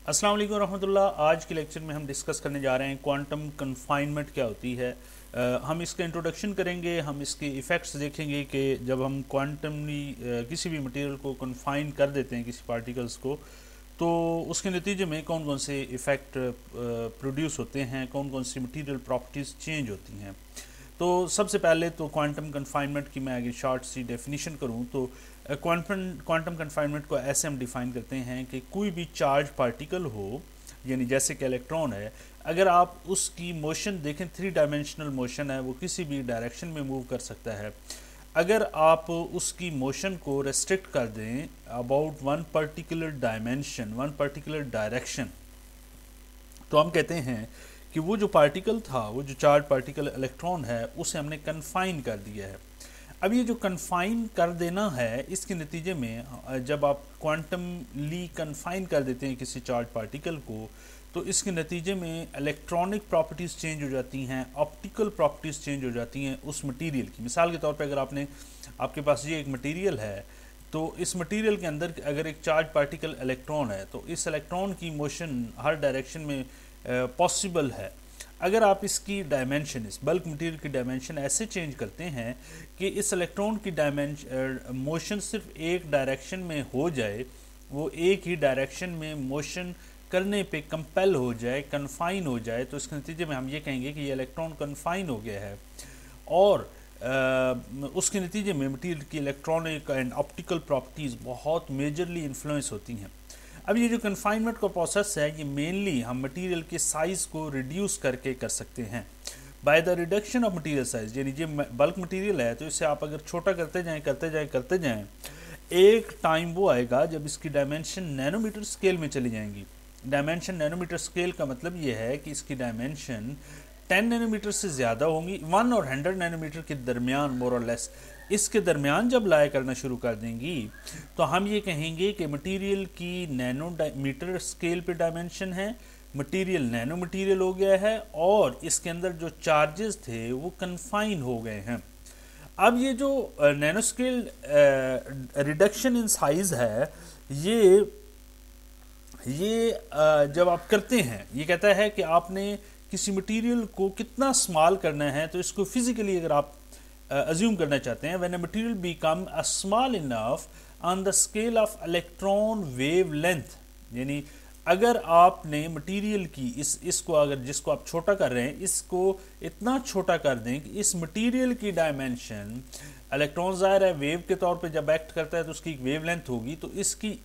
अस्सलाम वालेकुम रहमतुल्लाह। आज के लेक्चर में हम डिस्कस करने जा रहे हैं क्वांटम कन्फाइनमेंट क्या होती है। हम इसका इंट्रोडक्शन करेंगे, हम इसके इफ़ेक्ट्स देखेंगे कि जब हम क्वांटमली किसी भी मटेरियल को कन्फाइन कर देते हैं किसी पार्टिकल्स को, तो उसके नतीजे में कौन कौन से इफ़ेक्ट प्रोड्यूस होते हैं, कौन कौन सी मटेरियल प्रॉपर्टीज़ चेंज होती हैं। तो सबसे पहले तो क्वांटम कन्फाइनमेंट की मैं आगे शॉर्ट सी डेफिनेशन करूं तो क्वांटम कन्फाइनमेंट को ऐसे हम डिफ़ाइन करते हैं कि कोई भी चार्ज पार्टिकल हो, यानी जैसे कि इलेक्ट्रॉन है, अगर आप उसकी मोशन देखें, 3 डायमेंशनल मोशन है, वो किसी भी डायरेक्शन में मूव कर सकता है। अगर आप उसकी मोशन को रेस्ट्रिक्ट कर दें about one particular dimension, one particular direction, तो हम कहते हैं कि वो जो पार्टिकल था, वो जो चार्ज पार्टिकल इलेक्ट्रॉन है, उसे हमने कन्फाइन कर दिया है। अब ये जो कन्फाइन कर देना है, इसके नतीजे में जब आप क्वांटमली कन्फाइन कर देते हैं किसी चार्ज पार्टिकल को, तो इसके नतीजे में इलेक्ट्रॉनिक प्रॉपर्टीज़ चेंज हो जाती हैं, ऑप्टिकल प्रॉपर्टीज़ चेंज हो जाती हैं उस मटेरियल की। मिसाल के तौर पे अगर आपके पास ये एक मटेरियल है, तो इस मटेरियल के अंदर अगर एक चार्ज पार्टिकल इलेक्ट्रॉन है, तो इस इलेक्ट्रॉन की मोशन हर डायरेक्शन में पॉसिबल है। अगर आप इसकी डायमेंशन, इस बल्क मटेरियल की डायमेंशन ऐसे चेंज करते हैं कि इस इलेक्ट्रॉन की मोशन सिर्फ एक डायरेक्शन में हो जाए, वो एक ही डायरेक्शन में मोशन करने पे कंपेल हो जाए, कन्फाइन हो जाए, तो इसके नतीजे में हम ये कहेंगे कि ये इलेक्ट्रॉन कन्फाइन हो गया है। और उसके नतीजे में मटेरियल की इलेक्ट्रॉनिक एंड ऑप्टिकल प्रॉपर्टीज़ बहुत मेजरली इन्फ्लुएंस होती हैं। अब ये जो कन्फाइनमेंट का प्रोसेस है, ये मेनली हम मटेरियल के साइज़ को रिड्यूस करके कर सकते हैं by the reduction of material size. यानी ये बल्क मटेरियल है, तो इसे आप अगर छोटा करते जाएं, एक टाइम वो आएगा जब इसकी डायमेंशन नैनोमीटर स्केल में चली जाएंगी। डायमेंशन नैनोमीटर स्केल का मतलब ये है कि इसकी डायमेंशन 10 नैनोमीटर से ज़्यादा होंगी, 1 और 100 नैनोमीटर के दरमियान, मोर और लेस इसके दरमियान जब लाया करना शुरू कर देंगी, तो हम ये कहेंगे कि मटेरियल की नैनोमीटर स्केल पे डायमेंशन है, मटेरियल नैनो मटेरियल हो गया है, और इसके अंदर जो चार्जेस थे वो कन्फाइन हो गए हैं। अब ये जो nano scale reduction in size है, ये जब आप करते हैं, ये कहता है कि आपने किसी मटेरियल को कितना स्मॉल करना है। तो इसको फिजिकली अगर आप अज्यूम करना चाहते हैं, when a material become a small enough on the scale of electron wave length, यानी अगर आपने मटेरियल की इसको अगर जिसको आप छोटा कर रहे हैं, इसको इतना छोटा कर दें कि इस मटेरियल की डायमेंशन, इलेक्ट्रॉन ज़ाहिर है वेव के तौर पे जब एक्ट करता है तो उसकी एक वेव लेंथ होगी, तो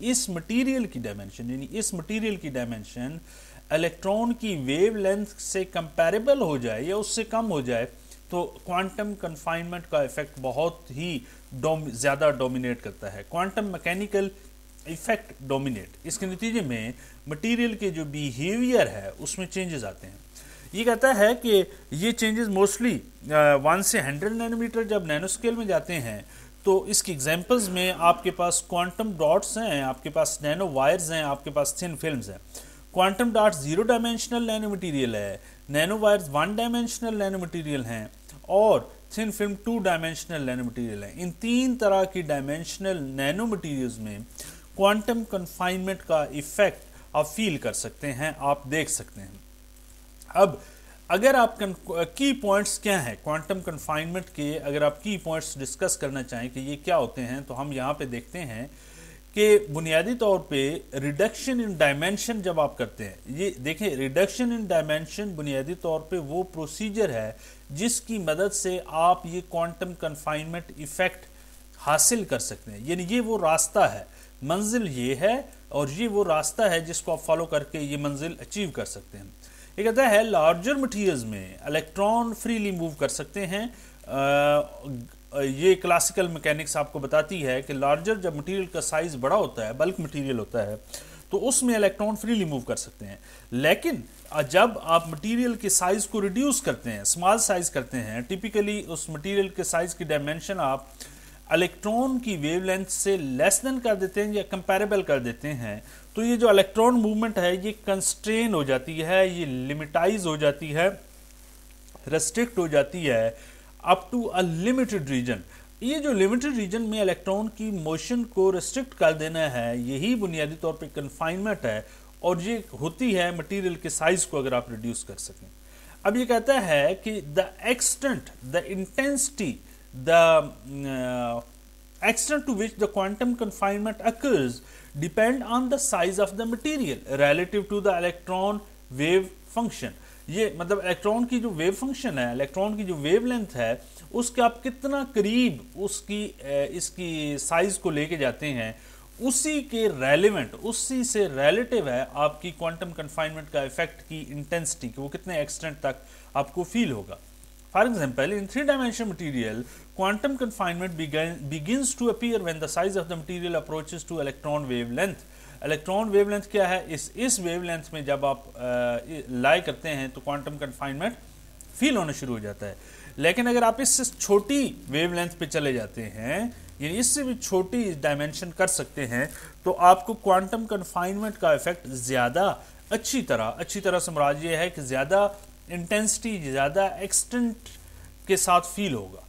इस मटेरियल की डायमेंशन, यानी इस मटेरियल की डायमेंशन इलेक्ट्रॉन की वेव लेंथ से कंपैरेबल हो जाए या उससे कम हो जाए, तो क्वांटम कन्फाइनमेंट का इफेक्ट बहुत ही ज़्यादा डोमिनेट करता है। क्वांटम मैकेनिकल इफेक्ट डोमिनेट, इसके नतीजे में मटेरियल के जो बिहेवियर है उसमें चेंजेस आते हैं। ये कहता है कि ये चेंजेस मोस्टली 1 से 100 नैनोमीटर जब नैनो स्केल में जाते हैं, तो इसकी एग्जांपल्स में आपके पास क्वांटम डॉट्स हैं, आपके पास नैनो वायर्स हैं, आपके पास थिन फिल्म्स हैं। Quantum dots 0 dimensional nano material है, nano wires 1 dimensional nano material हैं, और thin film 2 dimensional nano material है। इन 3 तरह की डायमेंशनल नैनो मटीरियल्स में क्वांटम कन्फाइनमेंट का इफेक्ट आप फील कर सकते हैं, आप देख सकते हैं। अब अगर आप की पॉइंट्स क्या हैं क्वांटम कन्फाइनमेंट के, अगर आप की पॉइंट्स डिस्कस करना चाहें कि ये क्या होते हैं, तो हम यहाँ पे देखते हैं कि बुनियादी तौर पे रिडक्शन इन डायमेंशन जब आप करते हैं, ये देखें, रिडक्शन इन डायमेंशन बुनियादी तौर पे वो प्रोसीजर है जिसकी मदद से आप ये क्वांटम कन्फाइनमेंट इफेक्ट हासिल कर सकते हैं। यानी ये वो रास्ता है, मंजिल ये है, और ये वो रास्ता है जिसको आप फॉलो करके ये मंजिल अचीव कर सकते हैं। ये कहता है लार्जर मटीरियल्स में इलेक्ट्रॉन फ्रीली मूव कर सकते हैं। ये क्लासिकल मैकेनिक्स आपको बताती है कि लार्जर जब मटेरियल का साइज बड़ा होता है, बल्क मटेरियल होता है, तो उसमें इलेक्ट्रॉन फ्रीली मूव कर सकते हैं। लेकिन जब आप मटेरियल के साइज को रिड्यूस करते हैं, स्मॉल साइज करते हैं, टिपिकली उस मटेरियल के साइज की डायमेंशन आप इलेक्ट्रॉन की वेवलेंथ से लेस देन कर देते हैं या कंपैरेबल कर देते हैं, तो ये जो इलेक्ट्रॉन मूवमेंट है ये कंस्ट्रेन हो जाती है, ये लिमिटाइज हो जाती है, रेस्ट्रिक्ट हो जाती है up to a limited region. ये जो लिमिटेड रीजन में इलेक्ट्रॉन की मोशन को रेस्ट्रिक्ट कर देना है, यही बुनियादी तौर पे कन्फाइनमेंट है, اور یہ ہوتی ہے مٹیریل کے سائز کو اگر آپ ریڈیوس کر سکیں. اب یہ کہتا ہے کہ the extent, the intensity, the extent to which the quantum confinement occurs depend on the size of the material relative to the electron wave function. یہ مطلب الیکٹرون کی جو ویو فنکشن ہے، الیکٹرون کی جو ویو لینتھ ہے، اس کے آپ کتنا قریب اس کی سائز کو لے کے جاتے ہیں، اسی کے ریلیونٹ، اسی سے ریلیٹیو ہے آپ کی کوانٹم کنفائنمنٹ کا ایفیکٹ کی انٹینسٹی، کہ وہ کتنے ایکسٹینٹ تک آپ کو فیل ہوگا. For example in 3-dimensional material quantum confinement begins to appear when the size of the material approaches to electron wavelength. Electron wave length کیا ہے؟ اس ویو لینتھ میں جب آپ لائے کرتے ہیں تو کوانٹم کنفائنمنٹ فیل ہونا شروع ہو جاتا ہے. لیکن اگر آپ اس سے چھوٹی ویو لینتھ پہ چلے جاتے ہیں، یعنی اس سے بھی چھوٹی ڈائمینشن کر سکتے ہیں، تو آپ کو کوانٹم کنفائنمنٹ کا ایفیکٹ زیادہ اچھی طرح سے مراد یہ ہے کہ زیادہ انٹینسٹی، زیادہ ایکسٹینٹ کے ساتھ فیل ہوگا.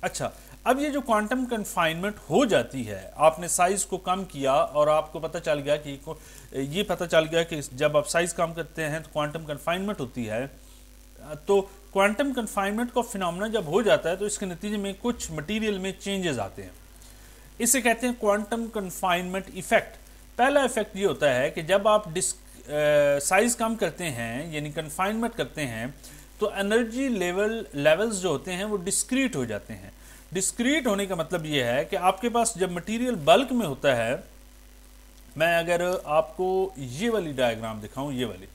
اچھا، اب یہ جو کوانٹم کنفائنمنٹ ہو جاتی ہے، آپ نے سائز کو کم کیا اور آپ کو پتہ چل گیا کہ جب آپ سائز کم کرتے ہیں تو کوانٹم کنفائنمنٹ ہوتی ہے. تو کوانٹم کنفائنمنٹ کا فینومینا جب ہو جاتا ہے تو اس کے نتیجے میں کچھ مٹیریل میں چینجز آتے ہیں. اسے کہتے ہیں کوانٹم کنفائنمنٹ ایفیکٹ. پہلا ایفیکٹ یہ ہوتا ہے کہ جب آپ سائز کم کرتے ہیں، یعنی کنفائنمنٹ کرتے ہیں، تو انرجی لیولز جو ہوتے ہیں وہ ڈسکریٹ ہو جاتے ہیں. ڈسکریٹ ہونے کا مطلب یہ ہے کہ آپ کے پاس جب مٹیریل بلک میں ہوتا ہے، میں اگر آپ کو یہ والی ڈائیگرام دکھاؤں، یہ والی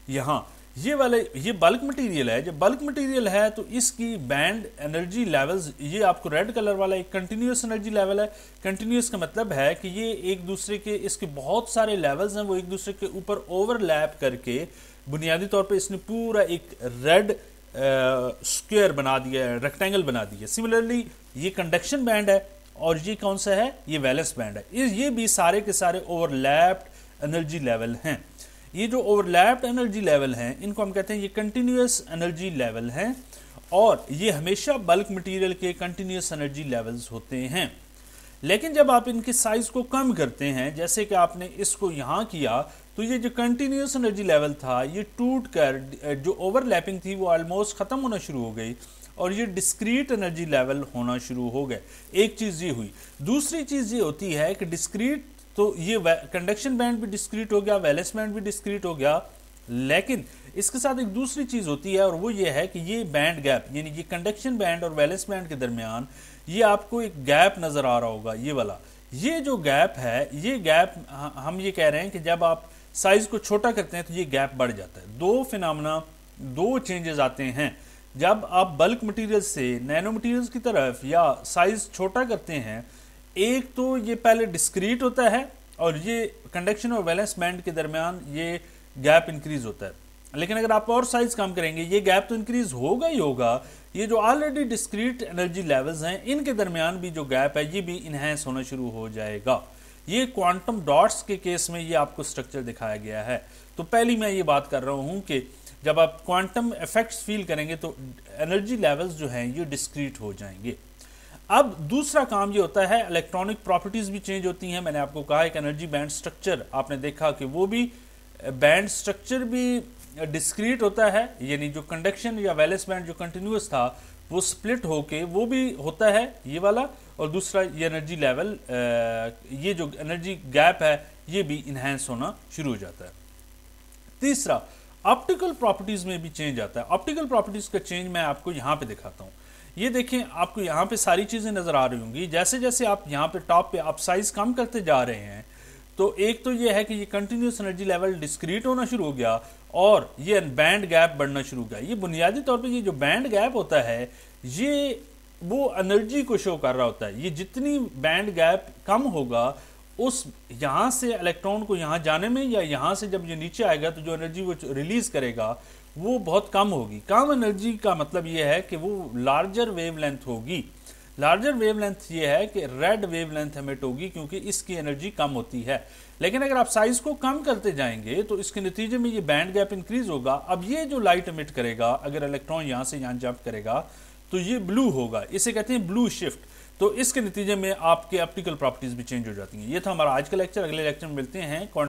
یہاں یہ بلک مٹیریل ہے. جب بلک مٹیریل ہے تو اس کی بینڈ انرجی لیولز، یہ آپ کو ریڈ کلر والا ایک کنٹینیوس انرجی لیول ہے. کنٹینیوس کا مطلب ہے کہ یہ ایک دوسرے کے، اس کے بہت سارے لیولز ہیں، وہ ایک دوسرے کے اوپر اوور لیپ کر کے بنیادی طور پہ اس نے پورا ایک ریڈ اسکوئر بنا دیا ہے، ریکٹینگل بنا دیا. سملرلی یہ کنڈکشن بینڈ ہے اور یہ کون سا ہے؟ یہ ویلنس بینڈ ہے. یہ بھی سارے کے سارے اوور لیپڈ انرجی لیول ہیں. یہ جو اوور لیپڈ انرجی لیول ہیں ان کو ہم کہتے ہیں یہ کنٹینیوس انرجی لیول ہیں، اور یہ ہمیشہ بلک مٹیریل کے کنٹینیوس انرجی لیولز ہوتے ہیں. لیکن جب آپ ان کے سائز کو کم کرتے ہیں، جیسے کہ آپ نے اس کو یہاں کیا، تو یہ جو کنٹینیوس انرجی لیول تھا یہ ٹوٹ کر جو اوور لیپنگ تھی وہ آلموسٹ ختم ہونا شروع ہو گئی، اور یہ ڈسکریٹ انرجی لیول ہونا شروع ہو گئے. ایک چیز یہ ہوئی. دوسری چیز یہ ہوتی ہے کہ ڈسکریٹ، تو یہ کنڈکشن بینڈ بھی ڈسکریٹ ہو گیا، ویلنس بینڈ بھی ڈسکریٹ ہو گیا، لیکن اس کے ساتھ ایک دوسری چیز ہوتی ہے، اور وہ یہ ہے کہ یہ بینڈ گیپ، یعنی یہ کنڈکشن بینڈ اور ویلنس بینڈ کے درمیان یہ آپ کو ایک گیپ نظر آ رہا ہوگا، یہ والا. یہ جو گیپ ہے، یہ گیپ ہم یہ کہہ رہے ہیں کہ جب آپ سائز کو چھوٹا کرتے ہیں تو یہ گیپ بڑھ جاتا ہے. دو چینجز آتے ہیں جب آپ بلک مٹیریل سے نینو مٹیریلز کی طرف یا سائز چھوٹا کرتے ہیں. ایک تو یہ پہلے ڈسکریٹ ہوتا ہے، اور یہ کنڈکشن اور ویلنس بینڈ کے درمیان یہ گیپ انکریز ہوتا ہے. لیکن اگر آپ اور سائز کم کریں گے یہ گیپ تو انکریز ہوگا ہی ہوگا. یہ جو آلریڈی ڈسکریٹ انرجی لیولز ہیں ان کے درمیان بھی جو گیپ ہے یہ بھی انہینس ہونا شروع ہو جائے گا. یہ کوانٹم ڈاٹس کے کیس میں یہ آپ کو سٹرکچر دکھایا گیا ہے. تو پہلی میں یہ بات کر رہا ہوں کہ جب آپ کوانٹم ایفیکٹس فیل کریں گے تو انرجی لیولز جو ہیں یہ ڈسکریٹ ہو جائیں گے. اب دوسرا کام یہ ہوتا ہے الیکٹرانک پراپرٹیز بھی چینج ہوتی ہیں. میں نے آپ کو کہا ایک انرجی بینڈ سٹرکچر آپ نے دیکھا کہ وہ بھی بینڈ سٹرکچر بھی ڈسکریٹ ہوتا ہے، یعنی جو کنڈکشن یا ویلنس بینڈ جو کنٹینیوس تھا وہ سپلٹ ہو کے وہ بھی ہوتا ہے یہ والا، اور دوسرا یہ انرجی لیول، یہ جو انرجی گیپ ہے یہ بھی انہینس ہونا شروع ہو جاتا ہے. تیسرا آپٹیکل پراپرٹیز میں بھی چینج آتا ہے. آپٹیکل پراپرٹیز کا چینج میں آپ کو یہاں پہ دکھاتا ہوں. یہ دیکھیں آپ کو یہاں پہ ساری چیزیں نظر آ رہی ہوں گی. جیسے جیسے آپ یہاں پہ ٹاپ پہ آپ سائز کم کرتے جا رہے ہیں تو ایک تو یہ ہے کہ یہ کنٹینیوس انرجی لیول ڈسکریٹ ہونا شروع ہو گیا اور یہ بینڈ گیپ بڑھنا شروع ہو گیا. یہ بنیادی طور پہ یہ جو بینڈ گیپ ہوتا ہے یہ وہ انرجی کو شو کر رہا ہوتا ہے. یہ جتنی بینڈ گیپ کم ہوگا اس یہاں سے الیکٹران کو یہاں جانے میں یا یہاں سے جب یہ نیچے آئے گا تو جو انرجی وہ ریلیز کرے گا وہ بہت کم ہوگی. کم انرجی کا مطلب یہ ہے کہ وہ لارجر ویو لینتھ ہوگی. لارجر ویو لینتھ یہ ہے کہ ریڈ ویو لینتھ ایمٹ ہوگی کیونکہ اس کی انرجی کم ہوتی ہے. لیکن اگر آپ سائز کو کم کرتے جائیں گے تو اس کے نتیجے میں یہ بینڈ گیپ انکریز ہوگا. اب یہ جو لائٹ ایمٹ کرے گا اگر الیکٹران یہاں سے یہاں جمپ کرے گا تو یہ بلو ہوگا. اسے کہتے ہیں بلو شفٹ. تو اس کے نتیجے میں آپ کے آپٹیکل پراپرٹیز بھی چینج ہو جاتی ہیں. یہ تھا ہمارا آج کا لیکچر. اگلے لیکچر میں ملتے ہیں.